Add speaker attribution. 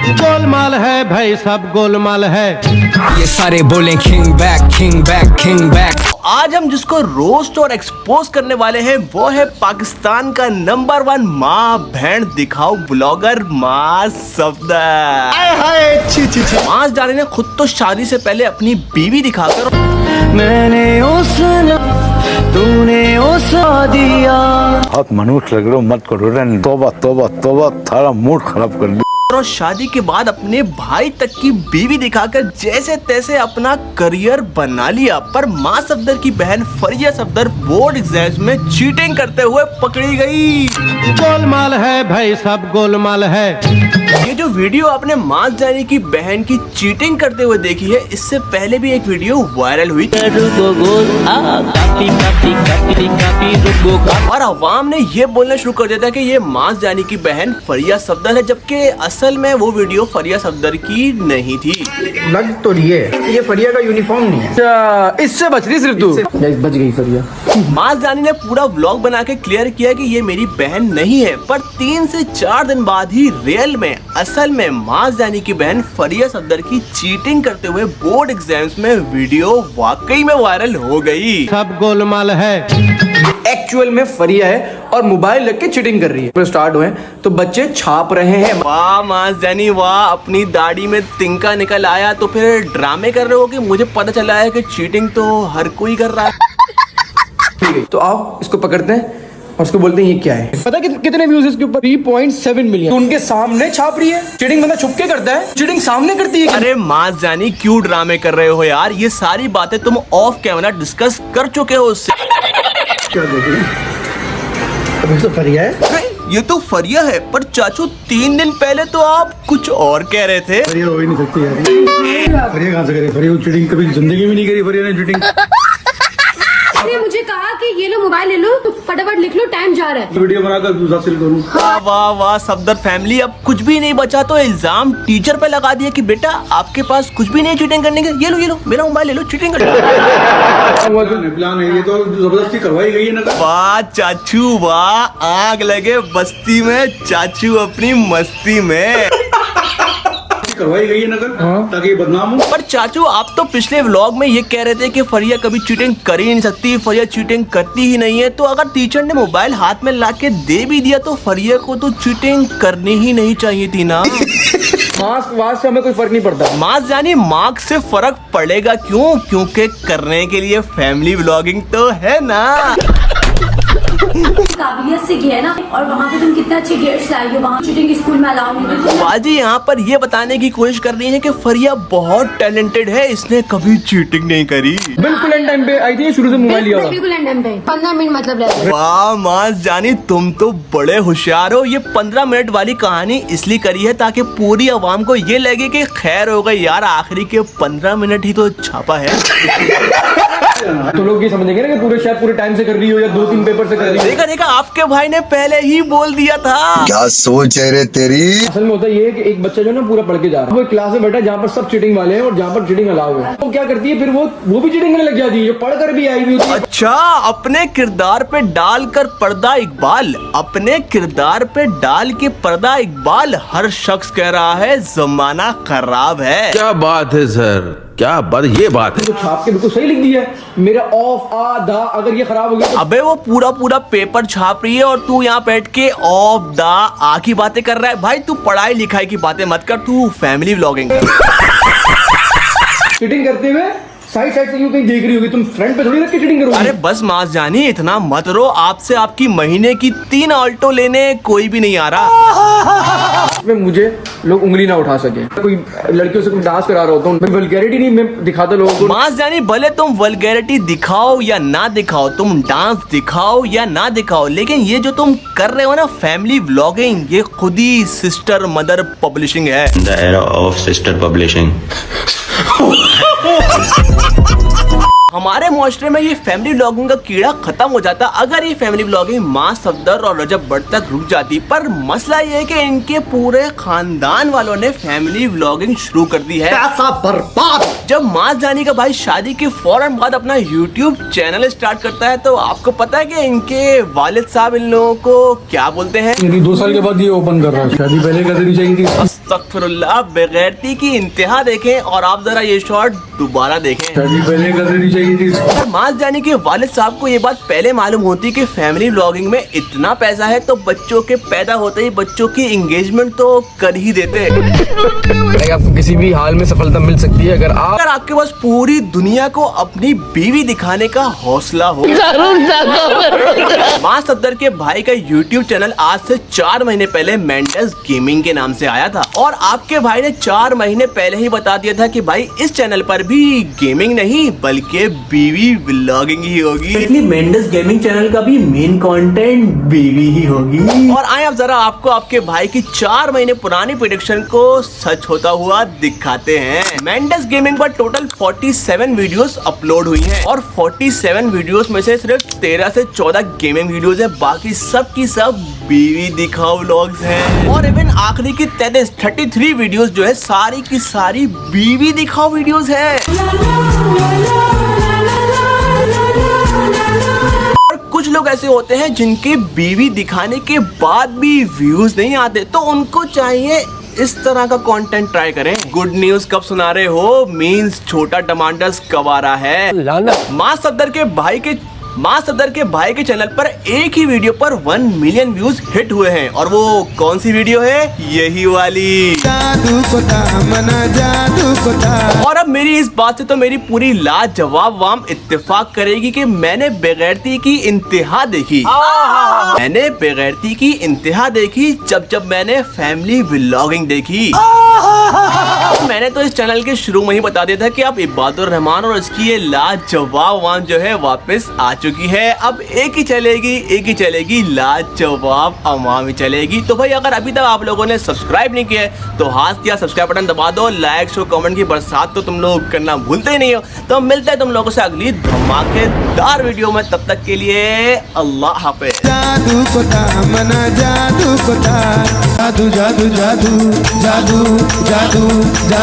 Speaker 1: गोलमाल है भाई, सब गोलमाल है।
Speaker 2: ये सारे बोले king back king back king back.
Speaker 3: आज हम जिसको रोस्ट और एक्सपोज करने वाले हैं वो है पाकिस्तान का नंबर 1 माँ बहन दिखाओ ब्लॉगर माँ सफदर। माँ जाने ने खुद तो शादी से पहले अपनी बीवी दिखाकर
Speaker 4: मैंने ओसना तूने ओसा दिया।
Speaker 5: बहुत मनुष्य लग रहे हो, मत करो रे। तौबा तौबा तौबा, थारा मूड खराब कर दिया।
Speaker 3: और शादी के बाद अपने भाई तक की बीवी दिखाकर जैसे तैसे अपना करियर बना लिया। पर माँ सफदर की बहन फरिया सफदर बोर्ड एग्जाम्स में चीटिंग करते हुए पकड़ी गई।
Speaker 1: गोलमाल है भाई, सब गोलमाल है।
Speaker 3: ये जो वीडियो आपने माँ जानी की बहन की चीटिंग करते हुए देखी है, इससे पहले भी एक वीडियो वायरल हुई और अवाम ने ये बोलना शुरू कर दिया था कि ये माँ जानी की बहन फरिया सफदर है, जबकि असल में वो वीडियो फरिया सफदर की नहीं थी।
Speaker 6: लग तो रही है ये फरिया का यूनिफॉर्म नहीं है।
Speaker 4: इससे बच रही सिर्फ तू।
Speaker 6: बच गई फरिया।
Speaker 3: माँ जानी ने पूरा व्लॉग बना के क्लियर किया कि ये मेरी बहन नहीं है, पर 3 से 4 दिन बाद ही रियल में असल में माँ जानी की बहन फरिया सफदर की चीटिंग करते हुए बोर्ड एग्जाम्स में वीडियो वाकई में वायरल हो गई।
Speaker 1: सब गोलमाल है।
Speaker 6: एक्चुअल में फरिया है और मोबाइल रख के चीटिंग कर रही है। स्टार्ट हुए तो बच्चे छाप रहे हैं।
Speaker 3: वाह माँ जानी वाह, अपनी दाढ़ी में तिनका निकल आया तो फिर ड्रामे कर रहे हो कि मुझे पता चला है कि चीटिंग तो हर कोई कर रहा है।
Speaker 6: ठीक है, तो आओ इसको पकड़ते हैं और उसको बोलते हैं ये क्या है। पता कितने व्यूज इसके ऊपर? 3.7 मिलियन। तो उनके सामने छाप रही है। चीटिंग बंदा छुप के करता है, चीटिंग सामने करती है।
Speaker 3: अरे माँ जानी क्यों ड्रामे कर रहे हो यार, ये सारी बातें तुम ऑफ कैमरा डिस्कस कर चुके हो उससे।
Speaker 6: क्या देख रहे हैं? अभी तो फरिया है।
Speaker 3: अरे, ये तो फरिया है, पर चाचू 3 दिन पहले तो आप कुछ और कह रहे थे।
Speaker 7: फरिया हो ही नहीं सकती यार। फरिया कहाँ से करे? फरिया चीटिंग कभी जिंदगी में नहीं करी फरिया ने चीटिंग।
Speaker 8: उसने मुझे कहा कि ये लो मोबाइल ले लो, तो फटाफट लिख लो, टाइम जा रहा है।
Speaker 7: वीडियो बनाकर दूसरा सेल करूँ।
Speaker 3: वाह वाह वाह सफदर फैमिली, अब कुछ भी नहीं बचा तो इल्जाम टीचर पे लगा दिया कि बेटा आपके पास कुछ भी नहीं चीटिंग करने के, ये लो मेरा मोबाइल ले लो, चीटिंग कर लो।
Speaker 7: प्लान है ये तो जबरदस्ती करवाई गई है ना।
Speaker 3: वाह चाचू वाह, आग लगे बस्ती में, चाचू अपनी मस्ती में
Speaker 7: करवाई गई है नकल, ताकि ये बदनाम हो।
Speaker 3: पर चाचू आप तो पिछले व्लॉग में ये कह रहे थे कि फरिया कभी चीटिंग कर ही नहीं सकती, फरिया चीटिंग करती ही नहीं है। तो अगर टीचर ने मोबाइल हाथ में लाके दे भी दिया तो फरिया को तो चीटिंग करनी ही नहीं चाहिए थी ना।
Speaker 6: मास्क वास्क से हमें कोई फर्क नहीं पड़ता।
Speaker 3: मास्क जानी मार्क्स से फर्क पड़ेगा क्यों? क्योंकि करने के लिए फैमिली व्लॉगिंग तो है ना।
Speaker 8: काबिलियत से गया ना, और वहाँ पे तुम कितना अच्छे ग्रेड्स लाई हो, वहाँ चीटिंग स्कूल में अलाउ नहीं थी।
Speaker 3: बाजी यहाँ पर ये बताने की कोशिश कर रही है कि फरिया बहुत टैलेंटेड है, इसने कभी चीटिंग नहीं करी।
Speaker 6: बिल्कुल एंड टाइम पे आई थी, शुरू से मोबाइल लिया।
Speaker 8: बिल्कुल एंड टाइम पे 15 मिनट मतलब रहता है।
Speaker 3: वाह मास जानी तुम तो बड़े होशियार हो। ये 15 मिनट वाली कहानी इसलिए करी है ताकि पूरी आवाम को ये लगे कि खैर हो गई यार, आखिरी के 15 मिनट ही तो छापा है।
Speaker 6: तो लोग ये समझेंगे ना कि पूरे शायद पूरे टाइम से कर रही हो या 2-3 पेपर से कर रही हो।
Speaker 3: देखा आपके भाई ने पहले ही बोल दिया था।
Speaker 5: क्या सोच है रे तेरी।
Speaker 6: असल में होता ये है कि एक बच्चा जो ना पूरा पढ़ के जा रहा है, वो एक क्लास में बैठा है जहाँ पर सब चीटिंग वाले हैं और जहाँ पर चीटिंग अलाउ है। तो क्या करती है फिर वो भी चीटिंग करने लग जाती है, जो पढ़कर भी आई हुई होती है।
Speaker 3: अच्छा, अपने किरदार पे डालकर पर्दा इकबाल, अपने किरदार पे डाल के पर्दा इकबाल। हर शख्स कह रहा है जमाना खराब है।
Speaker 9: क्या बात है सर, क्या बात, ये बात है।
Speaker 6: तो छाप के बिल्कुल सही लिख दिया है, मेरा ऑफ आ दा, अगर ये खराब हो गया तो...
Speaker 3: अबे वो पूरा पेपर छाप रही है और तू यहाँ बैठ के ऑफ दा आ की बातें कर रहा है। भाई तू पढ़ाई लिखाई की बातें मत कर, तू फैमिली व्लॉगिंग कर।
Speaker 6: चीटिंग करते हुए साइड से यूं कहीं देख रही होगी, तुम फ्रंट पे थोड़ी रख के चीटिंग करोगे।
Speaker 3: अरे बस मास जानी इतना मत रो, आपसे आपकी महीने की 3 ऑल्टो लेने कोई भी नहीं आ रहा।
Speaker 6: में मुझे लोग उंगली ना उठा सके। कोई लड़कियों से डांस करा रहा होता हूँ, वल्गैरिटी नहीं मैं दिखाता लोगों को।
Speaker 3: मास जानी भले तुम वल्गैरिटी दिखाओ या ना दिखाओ, तुम डांस दिखाओ या ना दिखाओ, लेकिन ये जो तुम कर रहे हो ना फैमिली व्लॉगिंग, ये खुद ही सिस्टर मदर पब्लिशिंग है।
Speaker 9: The era of sister publishing.
Speaker 3: हमारे मुआशरे में ये फैमिली व्लॉगिंग का कीड़ा खत्म हो जाता अगर ये फैमिली व्लॉगिंग माँ सफदर और रजब भट्ट तक रुक जाती। पर मसला ये है कि इनके पूरे खानदान वालों ने फैमिली व्लॉगिंग शुरू कर दी है।
Speaker 7: पैसा बर्बाद।
Speaker 3: जब माज जानी का भाई शादी के फौरन बाद अपना यूट्यूब चैनल स्टार्ट करता है तो आपको पता है कि इनके वालिद साहब इन लोगों को क्या बोलते हैं?
Speaker 7: 2 साल के बाद ये ओपन कर रहा है। शादी पहले कर देनी चाहिए थी।
Speaker 3: अस्तगफिरुल्लाह, बेगैरती की इंतहा देखें और आप जरा ये शॉट दोबारा देखें।
Speaker 7: शादी पहले कर देनी चाहिए थी।
Speaker 3: अगर माज जानी के वालिद साहब को ये बात पहले मालूम होती कि फैमिली व्लॉगिंग में इतना पैसा है तो बच्चों के पैदा होते ही बच्चों की एंगेजमेंट तो कर ही देते।
Speaker 6: आपको किसी भी हाल में सफलता मिल सकती है अगर
Speaker 3: आपके पास पूरी दुनिया को अपनी बीवी दिखाने का हौसला हो। माँ सफदर के भाई का यूट्यूब चैनल आज से 4 महीने पहले मेंडेस गेमिंग के नाम से आया था और आपके भाई ने 4 महीने पहले ही बता दिया था कि भाई इस चैनल पर भी गेमिंग नहीं बल्कि बीवी व्लॉगिंग ही होगी। मेंडेस गेमिंग चैनल का भी मेन कंटेंट बीवी ही होगी। और आए अब जरा आपको आपके भाई की 4 महीने पुरानी प्रेडिक्शन को सच होता हुआ दिखाते हैं। मेंडेस गेमिंग पर टोटल 47 वीडियोस अपलोड हुई हैं और 47 वीडियोस में से सिर्फ 13 से 14 गेमिंग वीडियोस हैं, बाकी सब की सब बीवी दिखाओ व्लॉग्स हैं। और इवन आखिरी की 33 वीडियोस जो है सारी की सारी बीवी दिखाओ वीडियोस हैं। और कुछ लोग ऐसे होते हैं जिनके बीवी दिखाने के बाद भी व्यूज नहीं आते तो उनको चाहिए इस तरह का कंटेंट ट्राई करें। गुड न्यूज कब सुना रहे हो मीन्स छोटा टमाटर कब आ रहा है। माँ सफदर के भाई के चैनल पर एक ही वीडियो पर 1 मिलियन व्यूज हिट हुए हैं और वो कौन सी वीडियो है? यही वाली।
Speaker 4: जादू को तामना जादू को
Speaker 3: और अब मेरी इस बात से तो मेरी पूरी लाजवाब वाम इत्तेफाक करेगी कि मैंने बेगैरती की इंतहा देखी। मैंने बेगैरती की इंतहा देखी जब मैंने फैमिली व्लॉगिंग देखी। मैंने तो इस चैनल के शुरू में ही बता दिया था कि अब इबादुर रहमान और इसकी ये लाजवाब वाम जो है वापस आ चुकी है। अब एक ही चलेगी लाजवाब अवाम ही चलेगी। तो भाई अगर अभी तक आप लोगों ने सब्सक्राइब नहीं किया तो हाथ किया सब्सक्राइब बटन दबा दो। लाइक शो कमेंट की बरसात तो तुम लोग करना भूलते ही नहीं हो। तो मिलते हैं तुम लोगों से अगली धमाकेदार वीडियो में, तब तक के लिए अल्लाह हाफिज।
Speaker 4: जादू को तामना जादू को जादू जादू जादू जादू जादू जादू